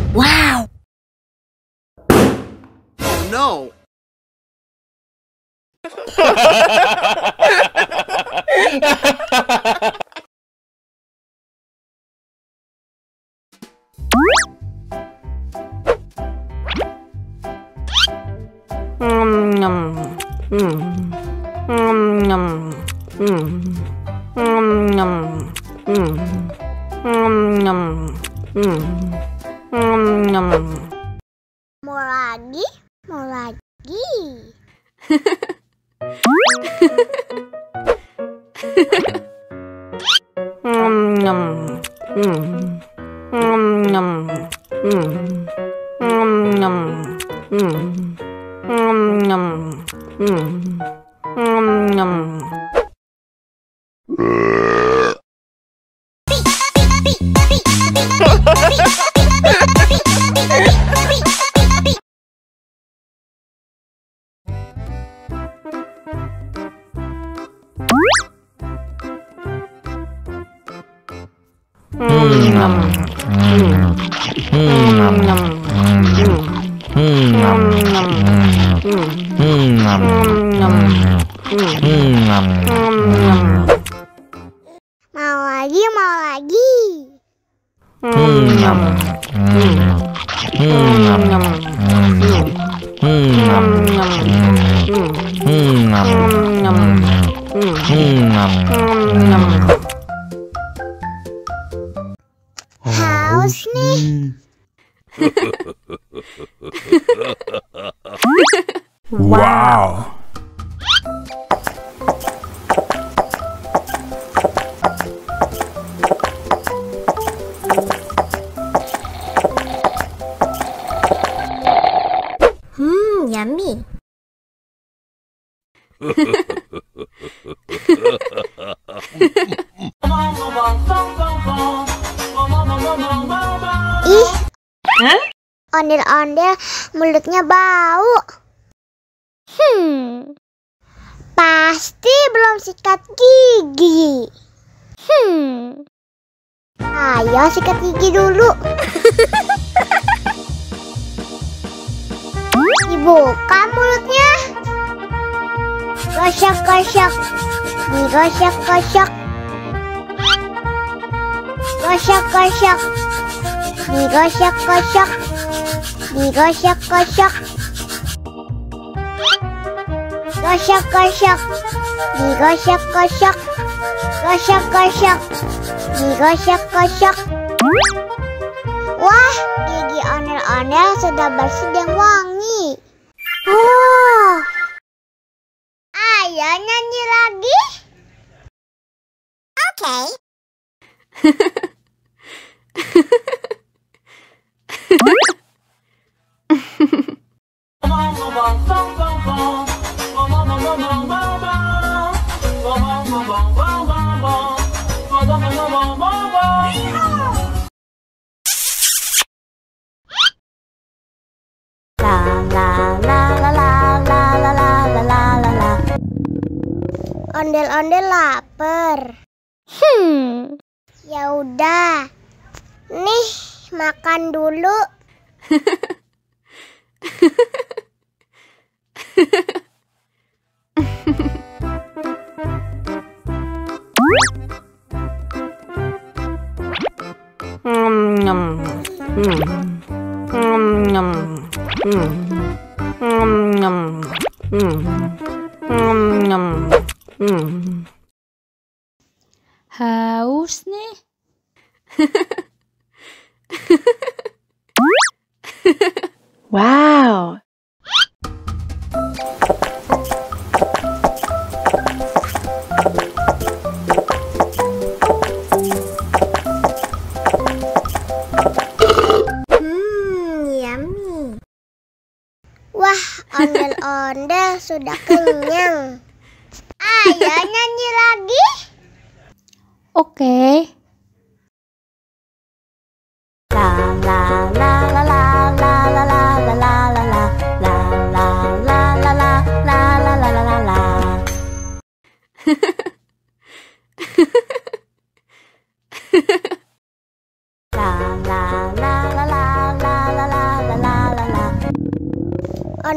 Wow! Oh no! Mau lagi? Mau lagi? Mau lagi, mau lagi. Haus nih. Wow! Yummy. Ih, ondel-ondel mulutnya bau. Pasti belum sikat gigi. Ayo sikat gigi dulu. Dibuka mulutnya. Gosok-gosok. Digosok-gosok. Gosok-gosok. Digosok-gosok. Digosok-gosok. Gosok-gosok. Digosok-gosok. Gosok-gosok. Digosok-gosok. Wah, gigi ondel-ondel sudah bersih dan wangi. Oh, ayo nyanyi lagi. Oke. Ondel-ondel lapar. Ya udah. Nih, makan dulu. Haus nih. Wow. Yummy. Wah, ondel-ondel sudah kenyang. Ayo nyanyi lagi. Oke.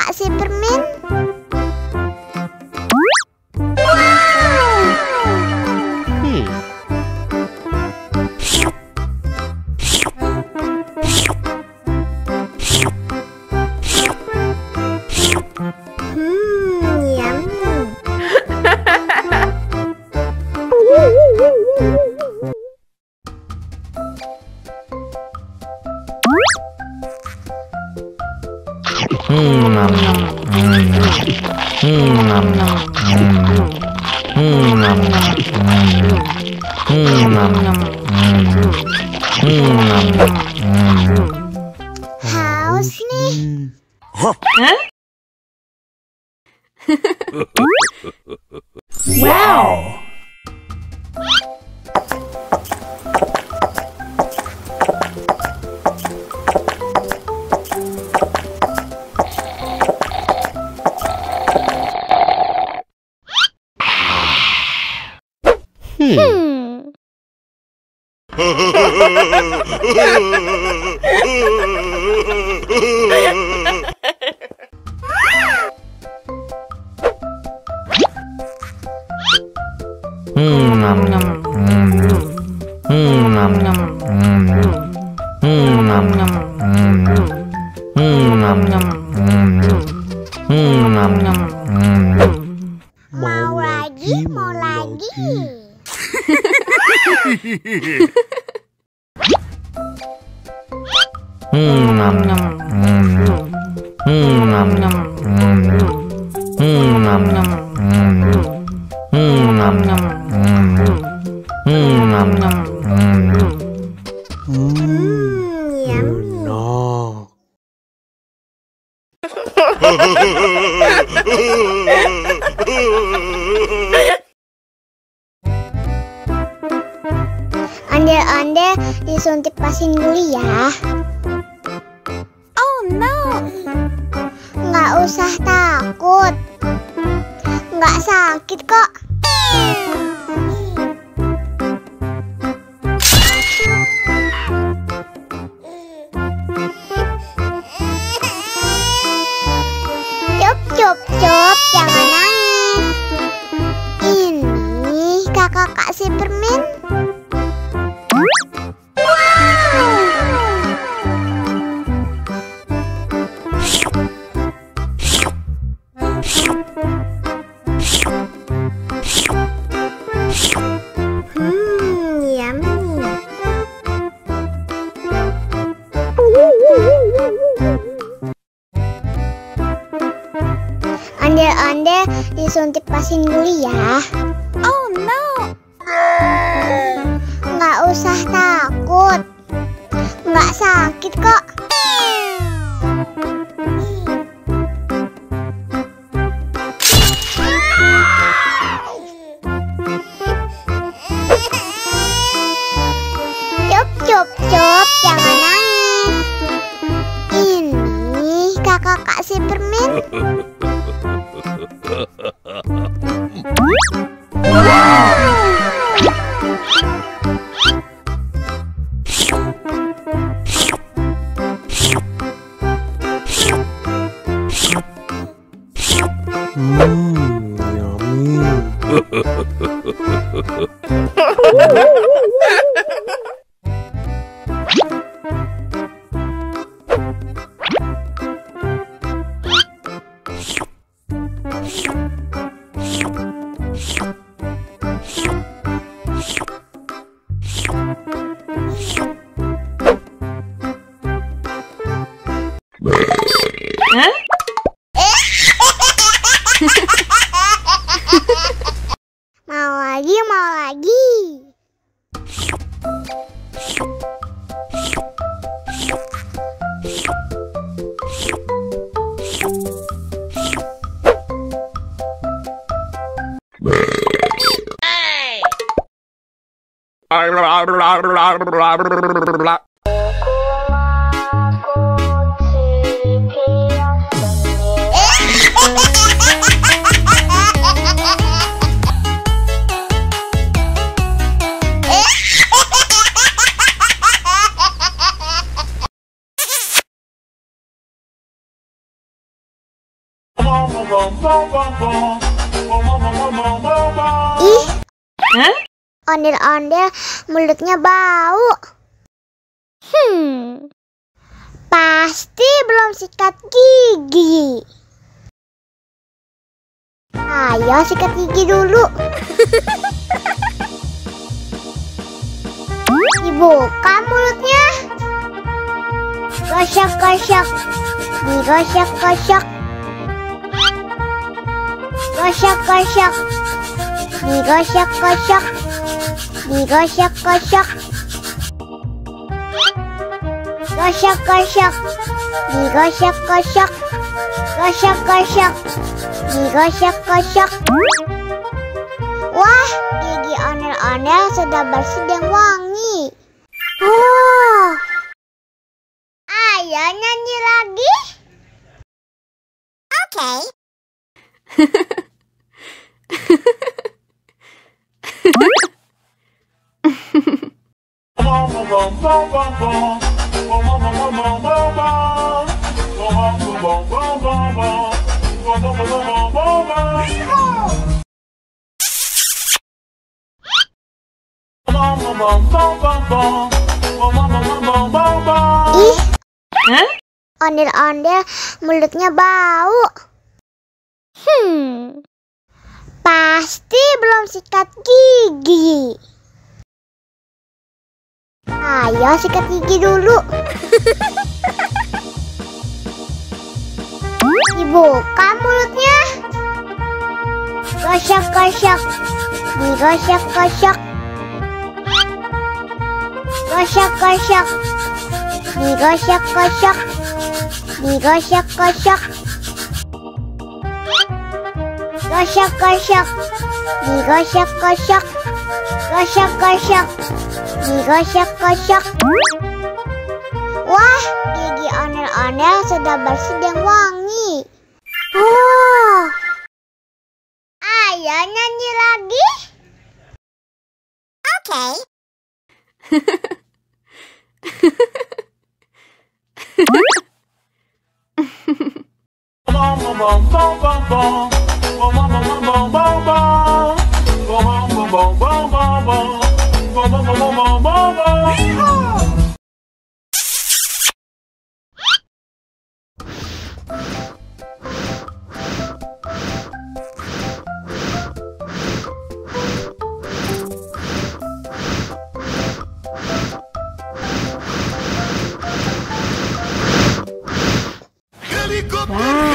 kakak si permen. Haus nih. Wow. Mau lagi, mau lagi. Ondel-ondel disuntik pasin dulu ya. Oh no. Nggak usah takut. Nggak sakit kok. Cup, jangan nangis. Ini kakak si permen. Ondel-ondel disuntik pasin dulu ya. Oh no. Nggak usah takut. Nggak sakit kok. Cup, jangan nangis. Ini kakak si permen. Mau lagi. Ih, ondel-ondel mulutnya bau. Pasti belum sikat gigi. Ayo sikat gigi dulu. Dibuka mulutnya. Gosok-gosok. Digosok-gosok. Gosok-gosok. Digosok-gosok. Digosok-gosok. Gosok-gosok. Digosok-gosok. Gosok-gosok. Digosok-gosok. Wah, gigi ondel-ondel sudah bersih dan wangi. Oh, ayo nyanyi lagi. Oke. Ih, ondel-ondel mulutnya bau. Pasti belum sikat gigi. Ayo sikat gigi dulu. Dibuka mulutnya. Gosok-gosok. Digosok-gosok. Gosok-gosok. Digosok-gosok. Digosok-gosok. Gosok-gosok. Digosok-gosok. Gosok-gosok. Digosok-gosok. Wah, gigi ondel-ondel sudah bersih dan wangi. Oh, ayo nyanyi lagi. Oke.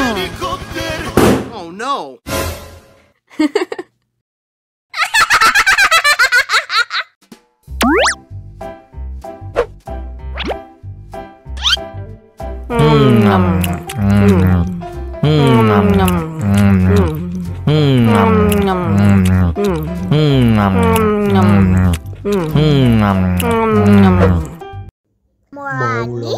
Helicopter! Oh no! Mau lagi.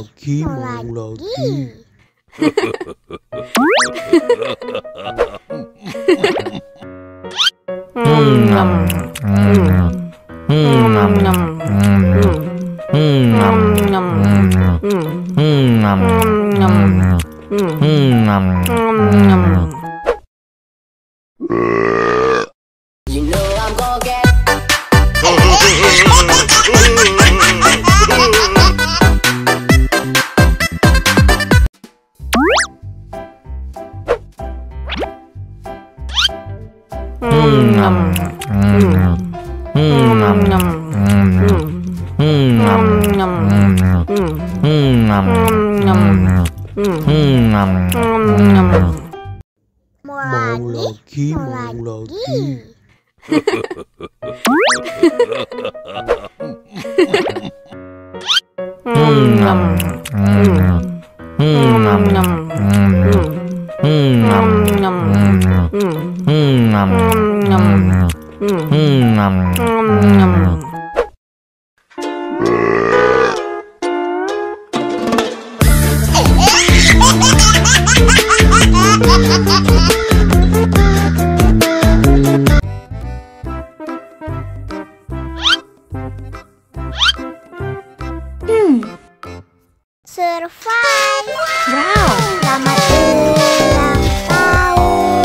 You know I'm gonna get Mau lagi. Survive. Wow. Selamat ulang tahun.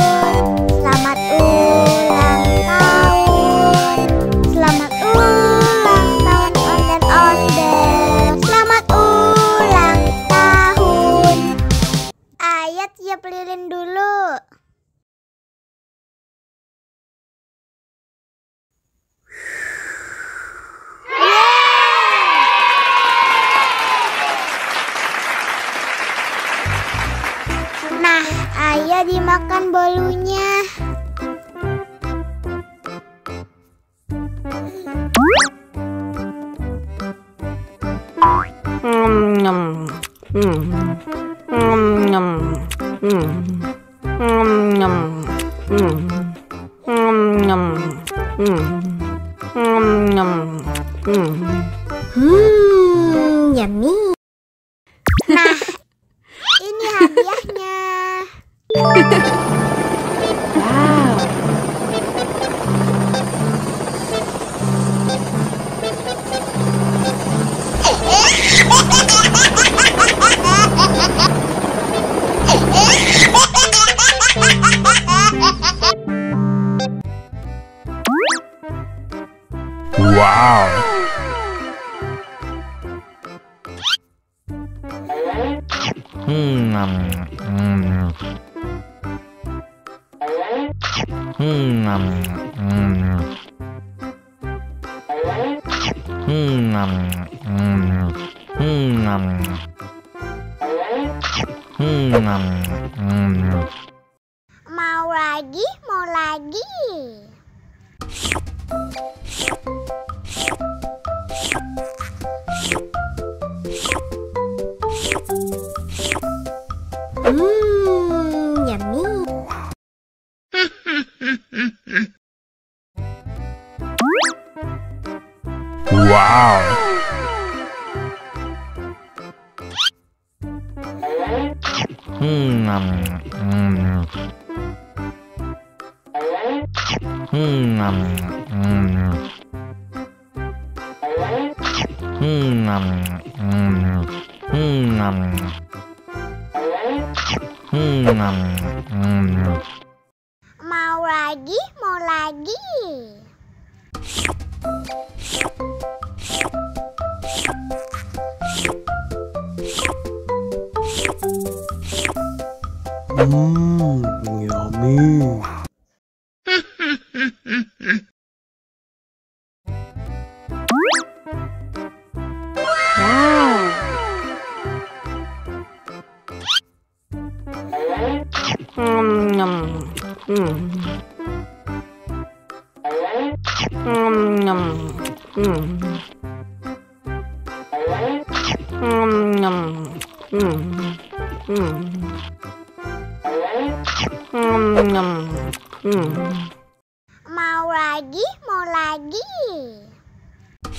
Bisa dimakan bolunya. Yummy. Nah, ini hadiahnya. Wow. Wow. Mau lagi, mau lagi. Yummy. Wow. Mau lagi, mau lagi. Yummy. Wow. Mau lagi, mau lagi. Enak.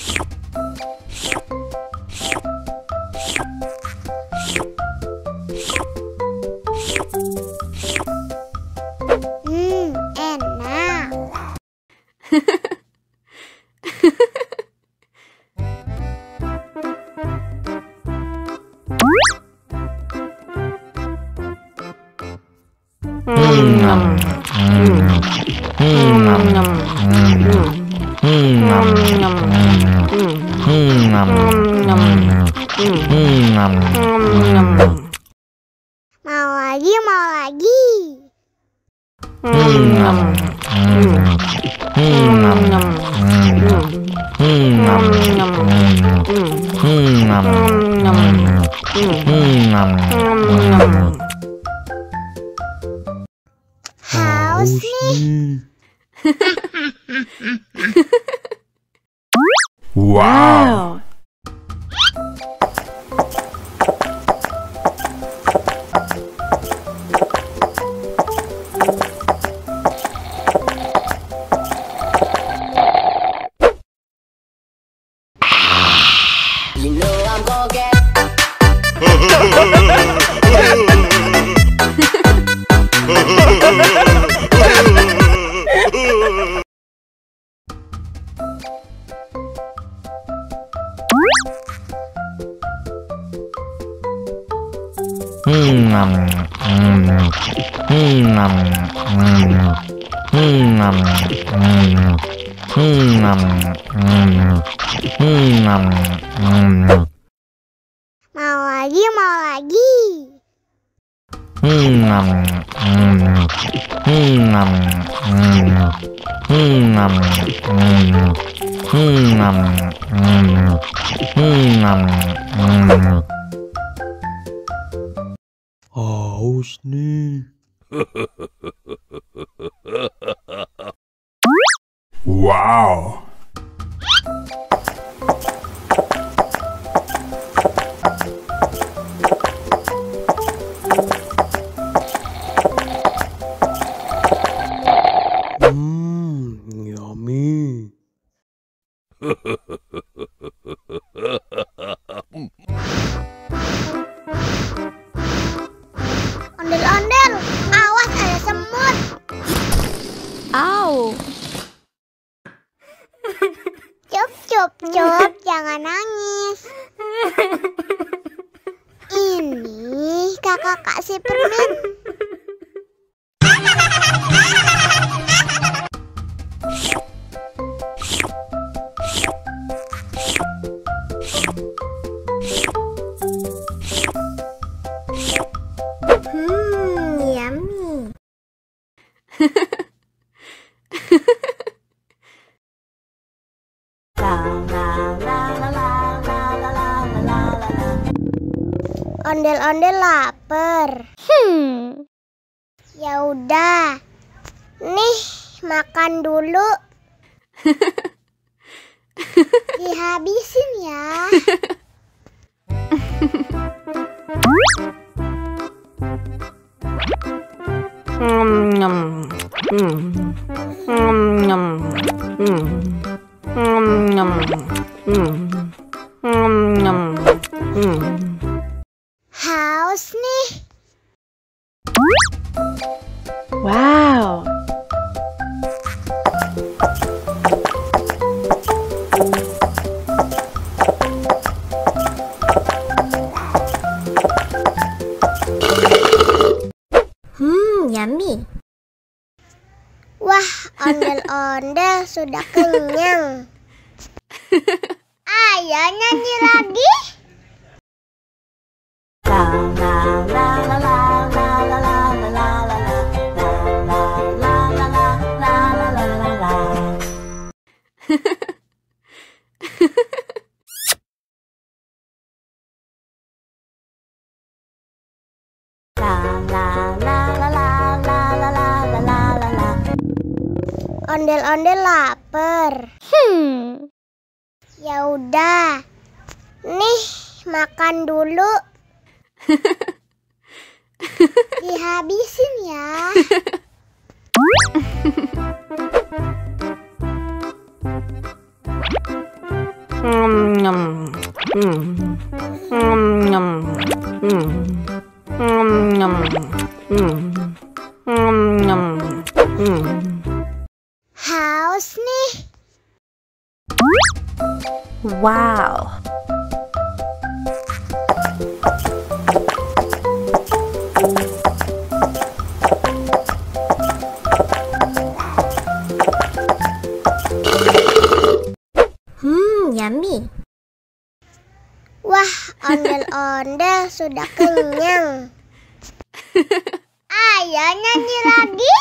Mau lagi, mau lagi. Haus nih. Wow. You know I'm gonna get. Mau lagi, mau lagi. Haus nih. Wow. Yummy. Ondel-ondel, awas ada semut. Au. Cup, cup, cup, jangan nangis. Ini kakak kasih permen. Yummy. Ondel-ondel lapar. Ya udah. Nih, makan dulu. Dihabisin ya. Haus nih. Wow. Yummy. Wah, ondel-ondel sudah kenyang. Ayo nyanyi lagi. Ondel-ondel lapar. Ya udah. Nih, makan dulu. Dihabisin ya. Haus nih. Wow. Yummy. Wah, ondel-ondel sudah kenyang. Ayo nyanyi lagi.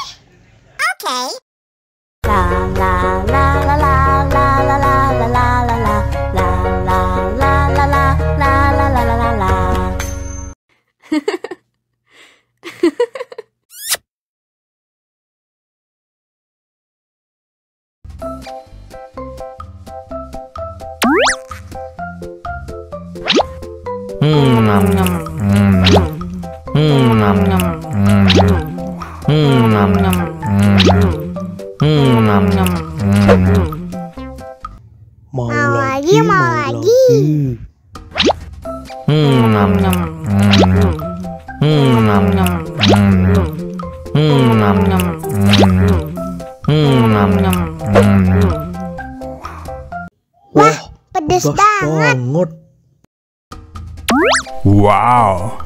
Oke. Mau lagi, mau lagi. Wah, pedes banget. Wow.